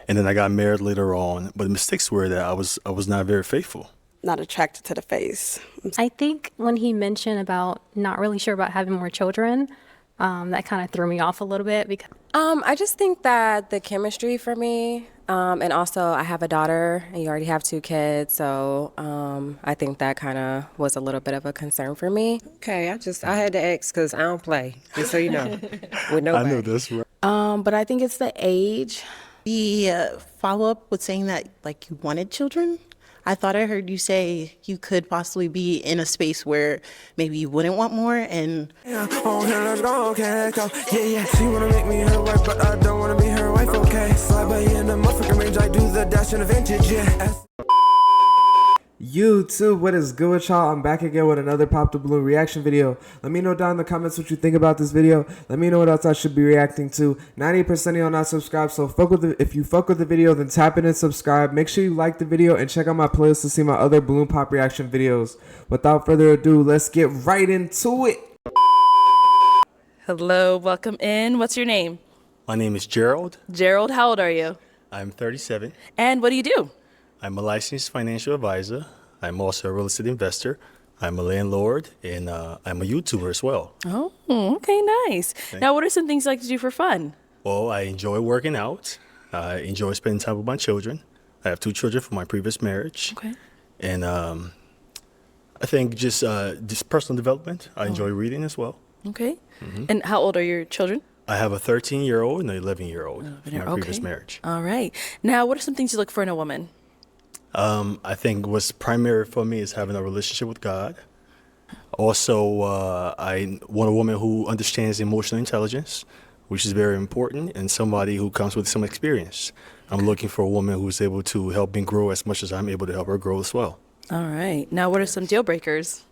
And then I got married later on. But the mistakes were that I was not very faithful. Not attracted to the face. I think when he mentioned about not really sure about having more children, that kind of threw me off a little bit because I just think that the chemistry for me, and also I have a daughter and you already have two kids, so I think that kind of was a little bit of a concern for me. Okay, I had to ask because I don't play, just so you know, with I nobody. know this, right? But I think it's the age. The follow-up with saying that, like, you wanted children. I thought I heard you say you could possibly be in a space where maybe you wouldn't want more, and Yeah, oh, here, let's go, okay, let's go. Yeah, yeah. She wanna make me her wife, but I don't wanna be her wife, okay. Slide by in the motherfucking range, I do the dash in the vintage, yeah. YouTube, what is good with y'all? I'm back again with another Pop the Balloon reaction video. Let me know down in the comments what you think about this video. Let me know what else I should be reacting to. 98% of y'all not subscribed, so if you fuck with the video, then tap in and subscribe. Make sure you like the video and check out my playlist to see my other Balloon Pop reaction videos. Without further ado, let's get right into it. Hello, welcome in. What's your name? My name is Gerald. Gerald, how old are you? I'm 37. And what do you do? I'm a licensed financial advisor. I'm also a real estate investor. I'm a landlord, and I'm a YouTuber as well. Oh, okay, nice. Now, what are some things you like to do for fun? Well, I enjoy working out. I enjoy spending time with my children. I have 2 children from my previous marriage. Okay. And I think just personal development. I enjoy reading as well. Okay. And how old are your children? I have a 13-year-old and an 11-year-old from my previous marriage. All right. Now, what are some things you look for in a woman? I think what's primary for me is having a relationship with God. Also, I want a woman who understands emotional intelligence, which is very important, and somebody who comes with some experience. I'm looking for a woman who's able to help me grow as much as I'm able to help her grow as well. All right. Now, what are some deal breakers?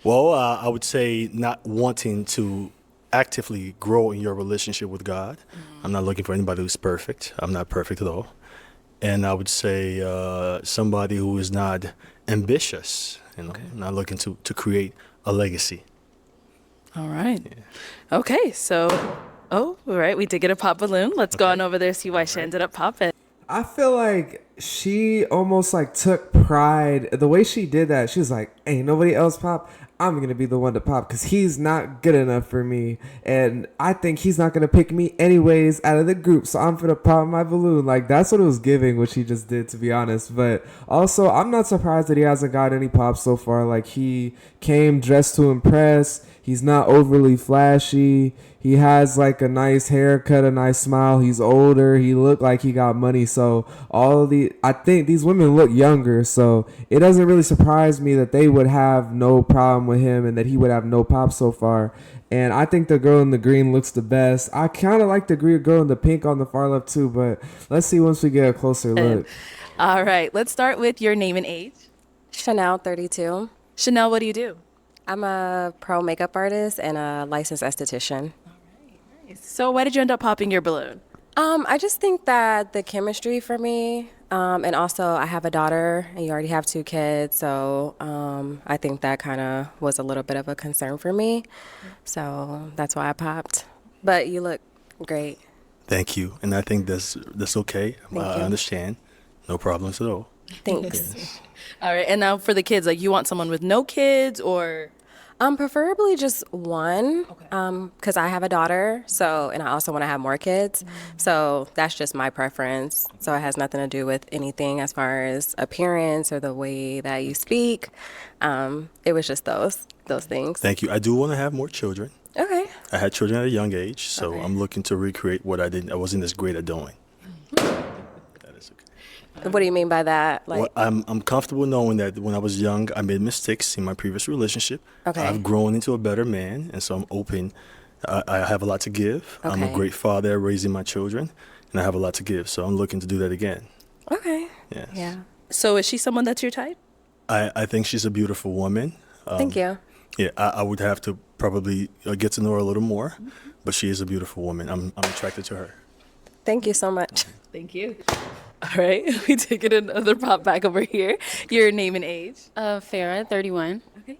Well, I would say not wanting to actively grow in your relationship with God. I'm not looking for anybody who's perfect. I'm not perfect at all. And I would say somebody who is not ambitious, not looking to create a legacy. All right. Yeah. Okay, so, all right, we did get a pop balloon. Let's go on over there, see why she ended up popping. I feel like she almost like took pride. The way she did that, she was like, ain't nobody else pop. I'm going to be the one to pop because he's not good enough for me. And I think he's not going to pick me anyways out of the group. So I'm going to pop my balloon. Like, that's what it was giving, what she just did, to be honest. But also, I'm not surprised that he hasn't got any pops so far. Like, he came dressed to impress. He's not overly flashy. He has like a nice haircut, a nice smile. He's older. He looked like he got money. So I think these women look younger. So it doesn't really surprise me that they would have no problem with him and that he would have no pop so far. And I think the girl in the green looks the best. I kind of like the girl in the pink on the far left too, but let's see once we get a closer look. All right, let's start with your name and age. Chanel, 32. Chanel, what do you do? I'm a pro makeup artist and a licensed esthetician. So why did you end up popping your balloon? I just think that the chemistry for me, and also I have a daughter and you already have 2 kids, so I think that kind of was a little bit of a concern for me. So that's why I popped. But you look great. Thank you. And I think that's okay. I understand. No problems at all. Thanks. Yes. All right, and now for the kids, like you want someone with no kids or? Preferably just one, because I have a daughter, and I also want to have more kids. So that's just my preference. So it has nothing to do with anything as far as appearance or the way that you speak. It was just those things. Thank you. I do want to have more children. Okay. I had children at a young age, so I'm looking to recreate what I wasn't as great at doing. That is okay. What do you mean by that? Like, well, I'm comfortable knowing that when I was young, I made mistakes in my previous relationship. Okay. I've grown into a better man, and so I'm open. I have a lot to give. Okay. I'm a great father raising my children, and I have a lot to give. So I'm looking to do that again. Okay. Yes. Yeah. So is she someone that's your type? I think she's a beautiful woman. Thank you. Yeah, I would have to probably get to know her a little more, but she is a beautiful woman. I'm attracted to her. Thank you so much. Thank you. All right, we take it another pop back over here. Your name and age. Farah, 31. Okay.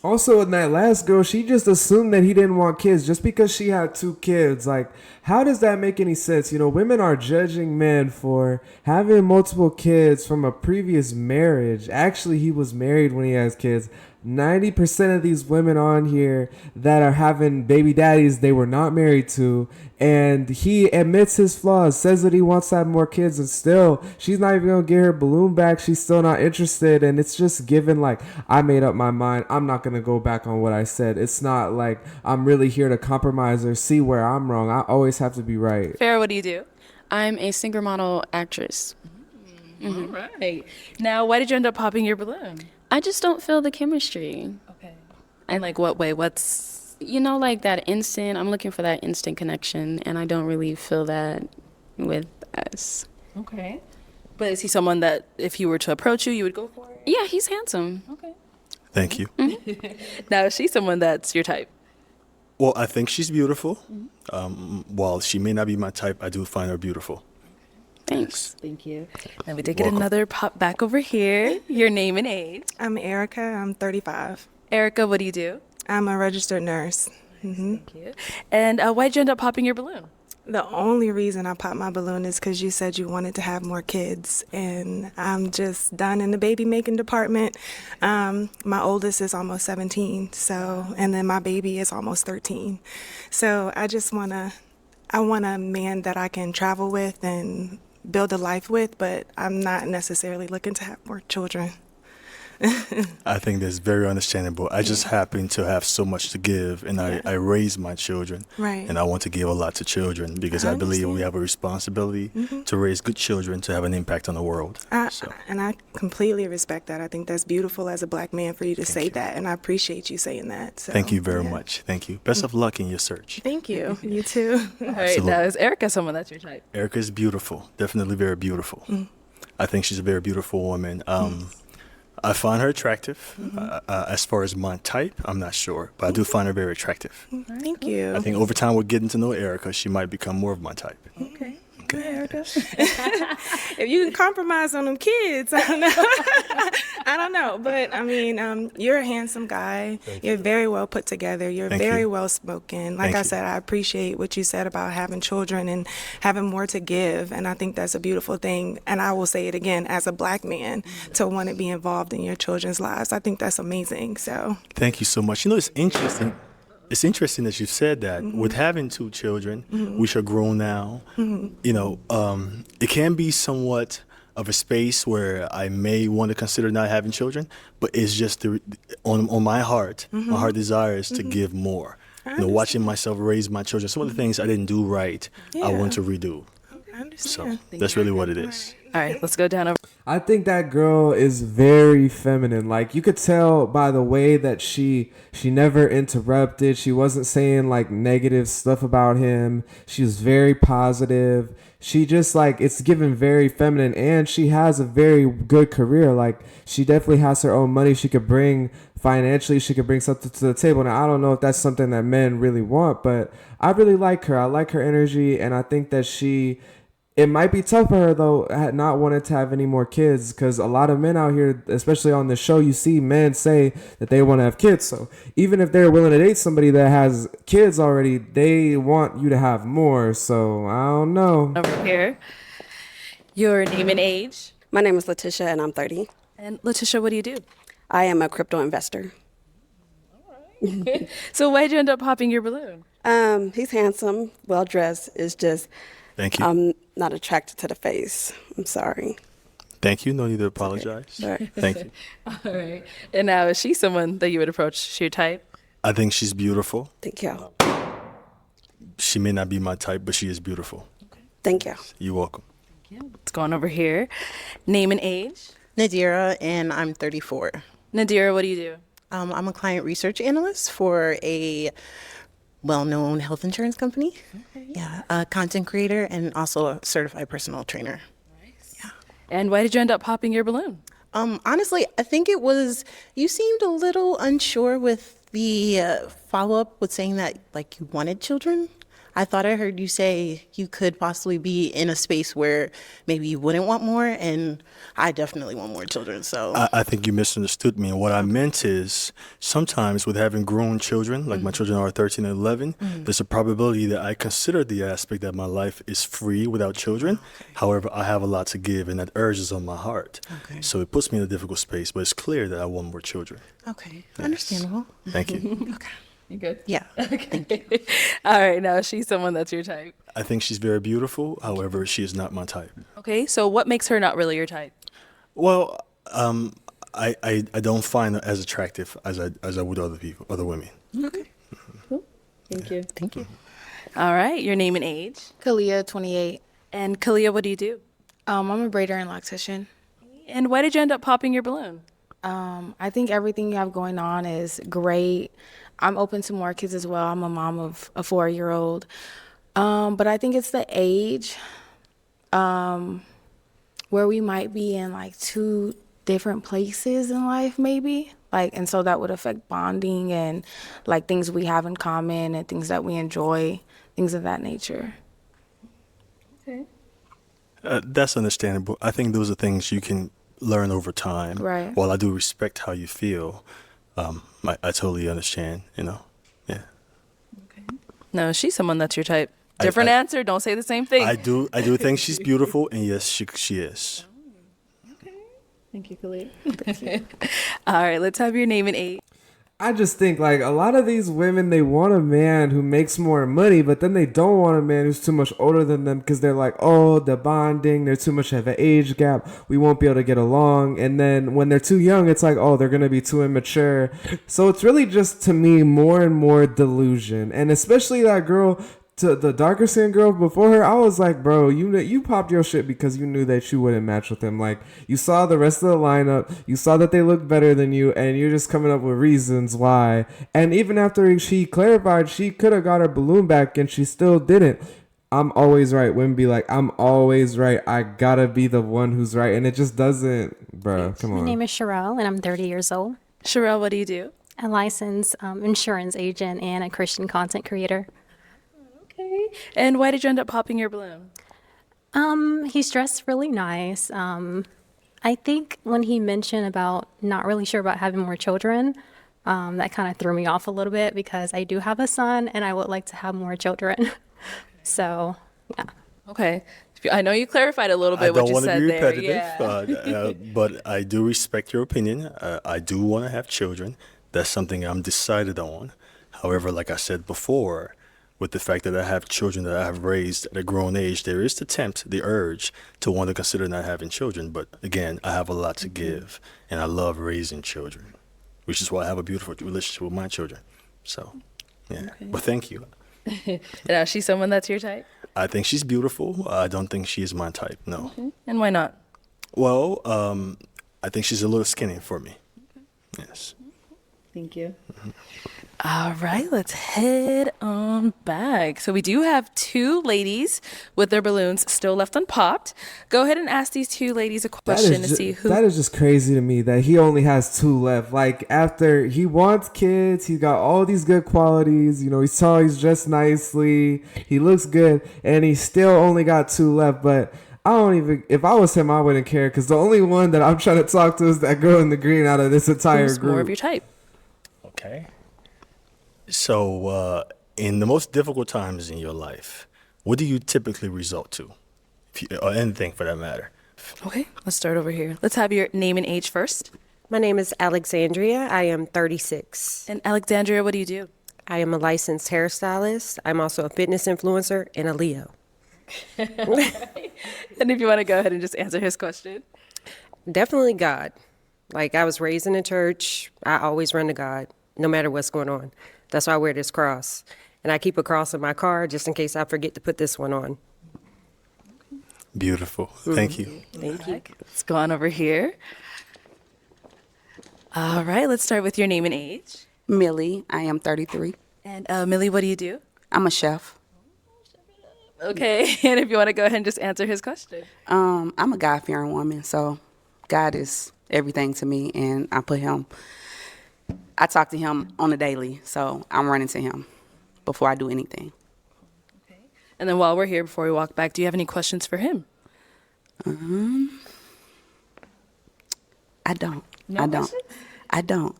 Also, in that last girl, she just assumed that he didn't want kids just because she had 2 kids. Like, how does that make any sense? You know, women are judging men for having multiple kids from a previous marriage. Actually, he was married when he has kids. 90% of these women on here that are having baby daddies they were not married to, and he admits his flaws, says that he wants to have more kids, and still she's not even gonna get her balloon back. She's still not interested, and it's just given like, I made up my mind, I'm not gonna go back on what I said. It's not like I'm really here to compromise or see where I'm wrong. I always have to be right. Farrah, what do you do? I'm a singer model actress. All right. Now, why did you end up popping your balloon? I just don't feel the chemistry. Okay. And like what way? You know, like that instant, I'm looking for that instant connection, and I don't really feel that with us. Okay. But is he someone that if he were to approach you, you would go for it? Yeah, he's handsome. Okay. Thank you. Now, is she someone that's your type? Well, I think she's beautiful. While she may not be my type, I do find her beautiful. Thanks. Thank you. Now we did get another pop back over here. Your name and age. I'm Erica. I'm 35. Erica, what do you do? I'm a registered nurse. Thank you. And why'd you end up popping your balloon? The only reason I popped my balloon is because you said you wanted to have more kids, and I'm just done in the baby making department. My oldest is almost 17, and then my baby is almost 13. So I want a man that I can travel with and build a life with, but I'm not necessarily looking to have more children. I think that's very understandable. I just happen to have so much to give, and I raise my children. Right. And I want to give a lot to children because I believe we have a responsibility to raise good children to have an impact on the world. And I completely respect that. I think that's beautiful as a black man for you to say that, and I appreciate you saying that. So, Thank you very much. Thank you. Best of luck in your search. Thank you. You too. All right. Now, is Erica someone that's your type? Erica is beautiful. Definitely very beautiful. I think she's a very beautiful woman. I find her attractive. As far as my type, I'm not sure, but I do find her very attractive. Thank you. I think over time, we're getting to know Erica. She might become more of my type. Okay. Good, Erica. If you can compromise on them kids, I don't know. I don't know. But I mean, you're a handsome guy. You're very well put together. You're very well spoken. Like I said, I appreciate what you said about having children and having more to give. And I think that's a beautiful thing. And I will say it again, as a black man, to want to be involved in your children's lives. I think that's amazing. So Thank you so much. You know, it's interesting. It's interesting that you said that. With having 2 children, which are grown now, you know, it can be somewhat of a space where I may want to consider not having children, but it's just on my heart. My heart desires to give more. You know, watching myself raise my children, some of the things I didn't do right, I want to redo. I understand. So that's really what it is. All right, let's go down over. I think that girl is very feminine. Like, you could tell by the way that she never interrupted. She wasn't saying like negative stuff about him. She was very positive. She just like, it's given very feminine, and she has a very good career. Like, she definitely has her own money. She could bring financially, she could bring something to the table. Now, I don't know if that's something that men really want, but I really like her. I like her energy, and I think that it might be tough for her, though, not wanting to have any more kids, because a lot of men out here, especially on the show, you see men say that they want to have kids. So even if they're willing to date somebody that has kids already, they want you to have more. So I don't know. Over here. Your name and age. My name is Letitia, and I'm 30. And Letitia, what do you do? I am a crypto investor. So why'd you end up popping your balloon? He's handsome, well dressed. It's just Thank you. I'm not attracted to the face. I'm sorry. Thank you. No need to apologize. Okay. Thank you. All right. And now, is she someone that you would approach? She your type? I think she's beautiful. Thank you. She may not be my type, but she is beautiful. Thank you. You're welcome. Let's go on over here. Name and age. Nadira, and I'm 34. Nadira, what do you do? I'm a client research analyst for a well-known health insurance company. Okay. Yeah, a content creator, and also a certified personal trainer. Nice. Yeah. And why did you end up popping your balloon? Honestly, I think it was, you seemed a little unsure with the follow-up with saying that, like, you wanted children. I thought I heard you say you could possibly be in a space where maybe you wouldn't want more, and I definitely want more children. So I think you misunderstood me. And what I meant is sometimes with having grown children, like my children are 13 and 11, there's a probability that I consider the aspect that my life is free without children. However, I have a lot to give, and that urge is on my heart. Okay. So it puts me in a difficult space, but it's clear that I want more children. Okay, understandable. Thank you. Okay. You good? Yeah. Okay. All right. Now, is she someone that's your type? I think she's very beautiful. However, she is not my type. Okay. So what makes her not really your type? Well, I don't find her as attractive as I would other women. Okay. Cool. Thank you. Thank you. All right. Your name and age. Kalia, 28. And Kalia, what do you do? I'm a braider and loctician. And why did you end up popping your balloon? I think everything you have going on is great. I'm open to more kids as well. I'm a mom of a 4-year-old. But I think it's the age where we might be in like 2 different places in life, maybe. And so that would affect bonding and like things we have in common and things that we enjoy, things of that nature. Okay. That's understandable. I think those are things you can learn over time. Right. While I do respect how you feel, I totally understand, Yeah. No, she's someone that's your type. Different answer. Don't say the same thing. I do think she's beautiful, and yes, she is. Thank you, Khalid. All right, let's have your name and age. I just think like a lot of these women, they want a man who makes more money, but then they don't want a man who's too much older than them because they're like, oh, the bonding, they're too much of an age gap. We won't be able to get along. And then when they're too young, it's like, oh, they're going to be too immature. So it's really just, to me, more and more delusion. And especially that girl, to the darker skin girl before her, I was like, bro, you popped your shit because you knew that you wouldn't match with him. Like, you saw the rest of the lineup, you saw that they looked better than you, and you're just coming up with reasons why. And even after she clarified, she could have got her balloon back, and she still didn't. I'm always right. Women be like, I'm always right. I gotta be the one who's right. And it just doesn't, bro. Come on. My name is Sherelle, and I'm 30 years old. Sherelle, what do you do? A licensed insurance agent and a Christian content creator. Okay. And why did you end up popping your balloon? He's dressed really nice. I think when he mentioned about not really sure about having more children, that kind of threw me off a little bit because I do have a son and I would like to have more children. So, yeah. Okay. I know you clarified a little bit what you said there. I don't want to be repetitive, but I do respect your opinion. I do want to have children. That's something I'm decided on. However, like I said before, with the fact that I have children that I have raised at a grown age, there is the urge to want to consider not having children. But again, I have a lot to give, and I love raising children, which is why I have a beautiful relationship with my children. So, yeah. Okay. But thank you. Now, is she someone that's your type? I think she's beautiful. I don't think she is my type, no. Okay. And why not? Well, I think she's a little skinny for me. Yes. Thank you. All right, let's head on back. So we do have 2 ladies with their balloons still left unpopped. Go ahead and ask these 2 ladies a question to see who. That is just crazy to me that he only has 2 left. Like, after he wants kids, he's got all these good qualities. He's tall, he's dressed nicely, he looks good, and he still only got 2 left. But I don't even, if I was him, I wouldn't care because the only one that I'm trying to talk to is that girl in the green out of this entire Who's group. more of your type? Okay. So, in the most difficult times in your life, what do you typically resort to? Or anything for that matter. Okay, let's start over here. Let's have your name and age first. My name is Alexandria. I am 36. And Alexandria, what do you do? I am a licensed hairstylist. I'm also a fitness influencer and a Leo. And if you want to go ahead and just answer his question. Definitely God. Like, I was raised in the church. I always run to God, no matter what's going on. That's why I wear this cross. And I keep a cross in my car just in case I forget to put this one on. Beautiful. Thank you. Thank you. Let's go on over here. All right, let's start with your name and age. Millie, I am 33. And Millie, what do you do? I'm a chef. Okay, and if you want to go ahead and just answer his question. I'm a God-fearing woman, so God is everything to me, and I talk to him on a daily, so I'm running to him before I do anything. And then while we're here, before we walk back, do you have any questions for him? I don't. No I don't. questions? I don't.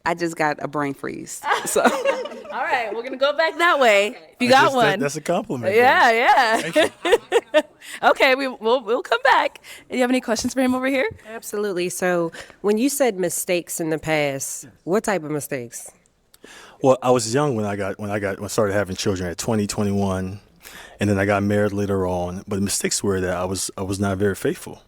I just got a brain freeze. So All right, we're gonna go back that way. If you got one, That's a compliment. yeah. Okay, we'll come back. Do you have any questions for him over here? Absolutely. So when you said mistakes in the past, what type of mistakes? Well, I was young when I started having children at 20, 21, and then I got married later on. But the mistakes were that I was not very faithful,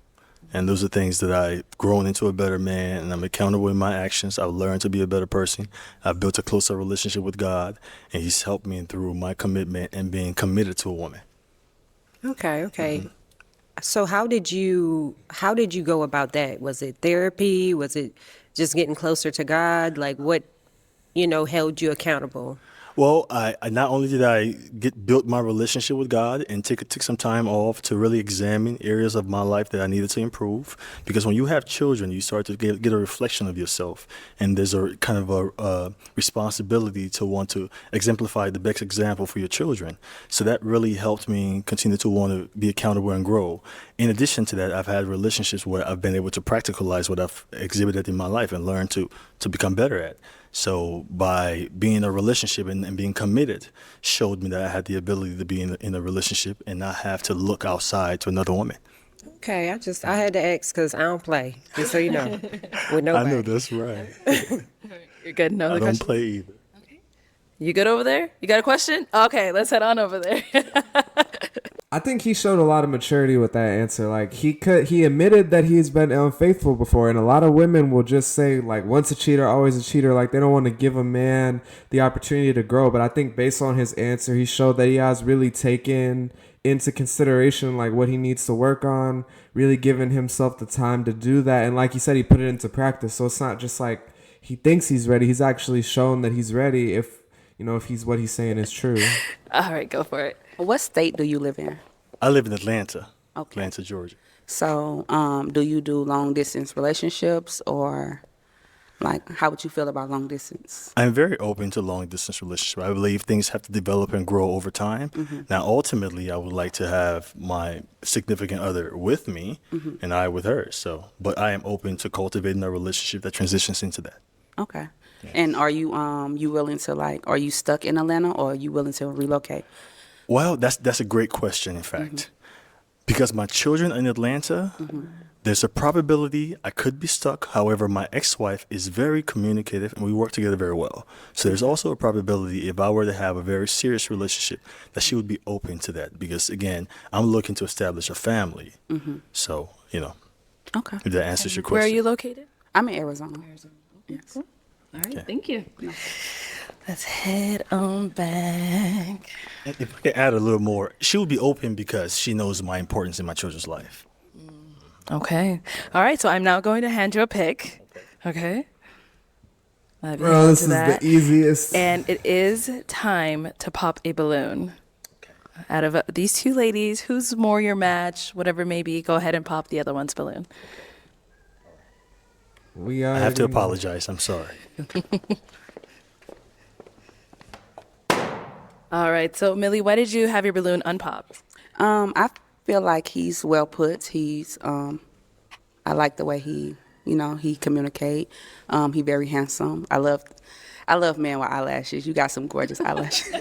and those are things that I've grown into a better man, and I'm accountable in my actions. I've learned to be a better person. I've built a closer relationship with God, and He's helped me through my commitment and being committed to a woman. Okay. So how did you go about that? Was it therapy? Was it just getting closer to God? Like what, held you accountable? Well, I not only did I built my relationship with God and took some time off to really examine areas of my life that I needed to improve, because when you have children, you start to get a reflection of yourself, and there's a kind of a responsibility to want to exemplify the best example for your children. So that really helped me continue to want to be accountable and grow. In addition to that, I've had relationships where I've been able to practicalize what I've exhibited in my life and learn to become better at. So by being in a relationship and being committed showed me that I had the ability to be in a relationship and not have to look outside to another woman. Okay, I had to ask because I don't play, just so you know, with nobody. I know that's right. You're good. No I other don't questions? play either. You good over there? You got a question? Okay, let's head on over there. I think he showed a lot of maturity with that answer. Like he admitted that he's been unfaithful before, and a lot of women will just say like once a cheater, always a cheater. Like they don't want to give a man the opportunity to grow. But I think based on his answer, he showed that he has really taken into consideration like what he needs to work on, really giving himself the time to do that. And like he said, he put it into practice. So it's not just like he thinks he's ready. He's actually shown that he's ready if he's what he's saying is true. All right, go for it. what state do you live in? I live in Atlanta, Okay. Atlanta, Georgia. So do you do long distance relationships, or like how would you feel about long distance? I'm very open to long distance relationships. I believe things have to develop and grow over time. Now, ultimately, I would like to have my significant other with me and I with her. But I am open to cultivating a relationship that transitions into that. Okay. And are you willing to are you stuck in Atlanta, or are you willing to relocate? Well, that's a great question, in fact. Because my children are in Atlanta, there's a probability I could be stuck. However, my ex-wife is very communicative and we work together very well. So there's also a probability if I were to have a very serious relationship that she would be open to that. Because again, I'm looking to establish a family. So, Okay. if that answers your Where are question. you located? I'm in Arizona. Yes. All right, thank you. Let's head on back. And if I can add a little more, she would be open because she knows my importance in my children's life. Okay. All right, so I'm now going to hand you a pick. Okay. Bro, this is the easiest. And it is time to pop a balloon. Out of these two ladies, who's more your match, whatever it may be, go ahead and pop the other one's balloon. I have to apologize. I'm sorry. All right, so Millie, why did you have your balloon unpopped? I feel like he's well put. He's I like the way he communicate. He very handsome. I love men with eyelashes. You got some gorgeous eyelashes.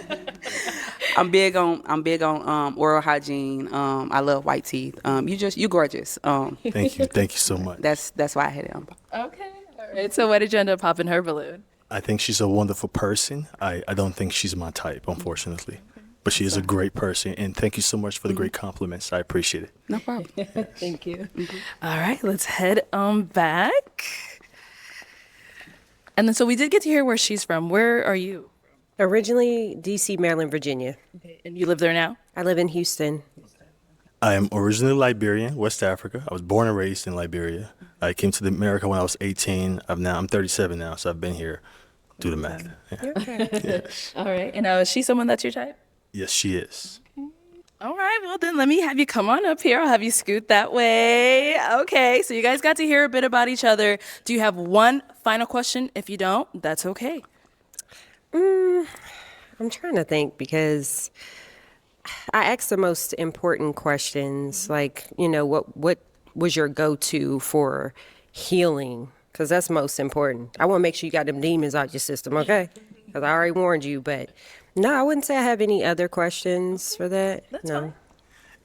I'm big on oral hygiene. I love white teeth. You gorgeous. Thank you so much. That's why I had it on. Okay. All right, so why did you end up popping her balloon? I think she's a wonderful person. I don't think she's my type, unfortunately. But she is a great person, and thank you so much for the great compliments. I appreciate it. No problem. Thank you. All right, let's head on back. And then, so we did get to hear where she's from. Where are you? Originally, D.C., Maryland, Virginia. Okay. And you live there now? I live in Houston. I am originally Liberian, West Africa. I was born and raised in Liberia. I came to America when I was 18. I'm 37 now, so I've been here. Do the math. Yeah. Okay. Yes. All right. And is she someone that's your type? Yes, she is. All right, well then let me have you come on up here. I'll have you scoot that way. Okay, so you guys got to hear a bit about each other. Do you have one final question? If you don't, that's okay. I'm trying to think because I asked the most important questions, like, what was your go-to for healing? Because that's most important. I want to make sure you got them demons out your system, okay? Because I already warned you, but no, I wouldn't say I have any other questions for that. No.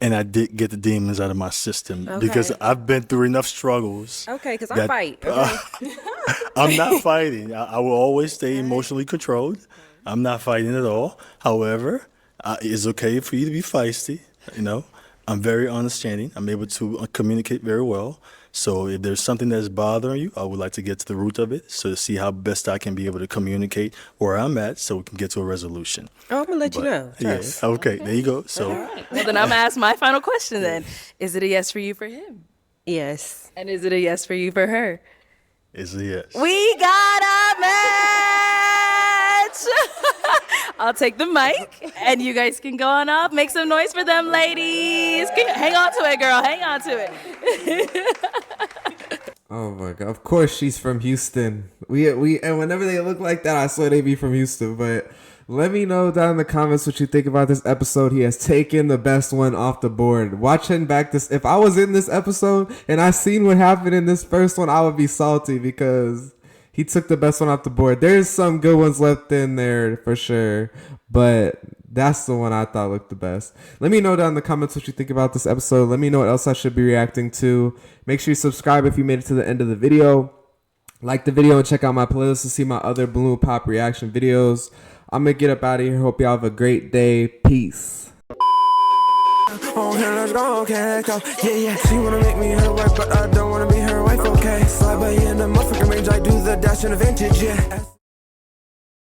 And I did get the demons out of my system because I've been through enough struggles. Okay, because I fight. Okay? I'm not fighting. I will always stay emotionally controlled. I'm not fighting at all. However, it's okay for you to be feisty. I'm very understanding. I'm able to communicate very well. So if there's something that's bothering you, I would like to get to the root of it, so to see how best I can be able to communicate where I'm at, so we can get to a resolution. Oh, I'm gonna let you know. Yeah. Okay. There you go. So. All right. Well, then I'm gonna ask my final question. Then, is it a yes for you for him? Yes. And is it a yes for you for her? It's a yes. We got a match. I'll take the mic, and you guys can go on up. Make some noise for them, ladies. Hang on to it, girl. Hang on to it. Oh my god! Of course, she's from Houston. We and whenever they look like that, I swear they be from Houston. But let me know down in the comments what you think about this episode. He has taken the best one off the board. Watching back this, if I was in this episode and I seen what happened in this first one, I would be salty because he took the best one off the board. There's some good ones left in there for sure, but that's the one I thought looked the best. Let me know down in the comments what you think about this episode. Let me know what else I should be reacting to. Make sure you subscribe if you made it to the end of the video. Like the video and check out my playlist to see my other balloon pop reaction videos. I'm going to get up out of here. Hope y'all have a great day. Peace. Oh, here, let's go, okay, go. Yeah. She wanna make me her wife, but I don't wanna be her wife, okay. Slide by in the motherfucking range, I do the dash in the vintage, yeah.